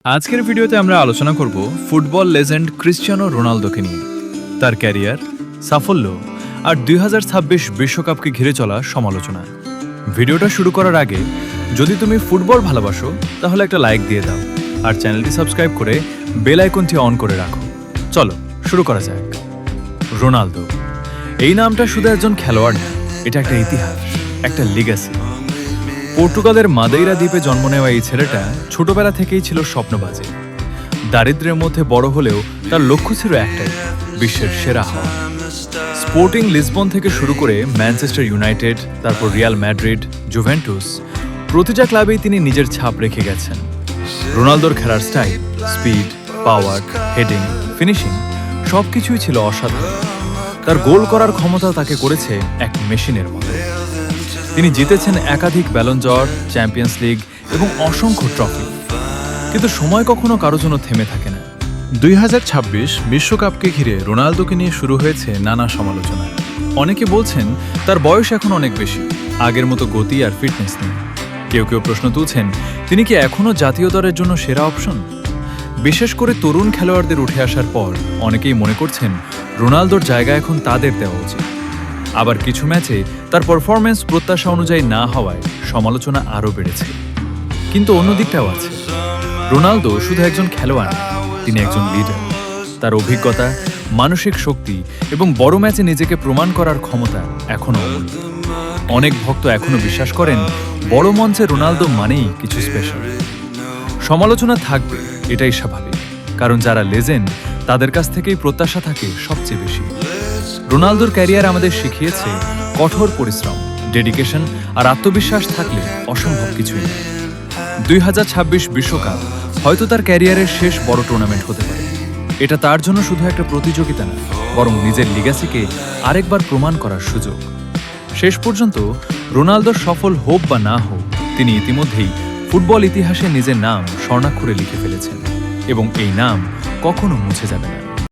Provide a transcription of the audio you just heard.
আজকের ভিডিওতে আমরা আলোচনা করব ফুটবল লেজেন্ড ক্রিশ্চিয়ানো রোনালদোকে নিয়ে, তার ক্যারিয়ার, সাফল্য আর 2026 বিশ্বকাপকে ঘিরে চলা সমালোচনা। ভিডিওটা শুরু করার আগে যদি তুমি ফুটবল ভালোবাসো তাহলে একটা লাইক দিয়ে দাও আর চ্যানেলটি সাবস্ক্রাইব করে বেল আইকনটি অন করে রাখো। চলো শুরু করা যাক। রোনালদো এই নামটা শুধু একজন খেলোয়াড় না, এটা একটা ইতিহাস, একটা লিগ্যাসি। পর্তুগালের মাদেইরা দ্বীপে জন্ম নেওয়া এই ছেলেটা ছোটবেলা থেকেই ছিল স্বপ্নবাজে। দারিদ্র্যের মধ্যে বড় হলেও তার লক্ষ্য ছিল একটাই, বিশ্বের সেরা হওয়া। স্পোর্টিং লিসবন থেকে শুরু করে ম্যানচেস্টার ইউনাইটেড, তারপর রিয়াল ম্যাড্রিড, জুভেন্টুস, প্রতিটা ক্লাবেই তিনি নিজের ছাপ রেখে গেছেন। রোনালদোর খেলার স্টাইল, স্পিড, পাওয়ার, হেডিং, ফিনিশিং সবকিছুই ছিল অসাধারণ। তার গোল করার ক্ষমতা তাকে করেছে এক মেশিনের মতো। তিনি জিতেছেন একাধিক ব্যালন ড'র, চ্যাম্পিয়ন্স লিগ এবং অসংখ্য ট্রফি। কিন্তু সময় কখনো কারো জন্য থেমে থাকে না। 2026 বিশ্বকাপকে ঘিরে রোনালদোকে নিয়ে শুরু হয়েছে নানা সমালোচনা। অনেকে বলছেন তার বয়স এখন অনেক বেশি, আগের মতো গতি আর ফিটনেস নেই। কেউ কেউ প্রশ্ন তুলছেন তিনি কি এখনও জাতীয় দলের জন্য সেরা অপশন। বিশেষ করে তরুণ খেলোয়াড়দের উঠে আসার পর অনেকেই মনে করছেন রোনালদোর জায়গা এখন তাদের দেওয়া উচিত। আবার কিছু ম্যাচে তার পারফরম্যান্স প্রত্যাশা অনুযায়ী না হওয়ায় সমালোচনা আরও বেড়েছে। কিন্তু অন্য দিকটাও আছে। রোনালদো শুধু একজন খেলোয়াড়, তিনি একজন লিডার। তার অভিজ্ঞতা, মানসিক শক্তি এবং বড় ম্যাচে নিজেকে প্রমাণ করার ক্ষমতা এখনও অমূল্য। অনেক ভক্ত এখনও বিশ্বাস করেন বড় মঞ্চে রোনালদো মানেই কিছু স্পেশাল। সমালোচনা থাকবে, এটাই স্বাভাবিক, কারণ যারা লেজেন্ড তাদের কাছ থেকেই প্রত্যাশা থাকে সবচেয়ে বেশি। রোনালদোর ক্যারিয়ার আমাদের শিখিয়েছে কঠোর পরিশ্রম, ডেডিকেশন আর আত্মবিশ্বাস থাকলে অসম্ভব কিছুই না। 2026 বিশ্বকাপ হয়তো তার ক্যারিয়ারের শেষ বড় টুর্নামেন্ট হতে পারে। এটা তার জন্য শুধু একটা প্রতিযোগিতা না, বরং নিজের লিগ্যাসিকে আরেকবার প্রমাণ করার সুযোগ। শেষ পর্যন্ত রোনালদোর সফল হোক বা না হোক, তিনি ইতিমধ্যেই ফুটবল ইতিহাসে নিজের নাম স্বর্ণাক্ষরে লিখে ফেলেছেন এবং এই নাম কখনো মুছে যাবে না।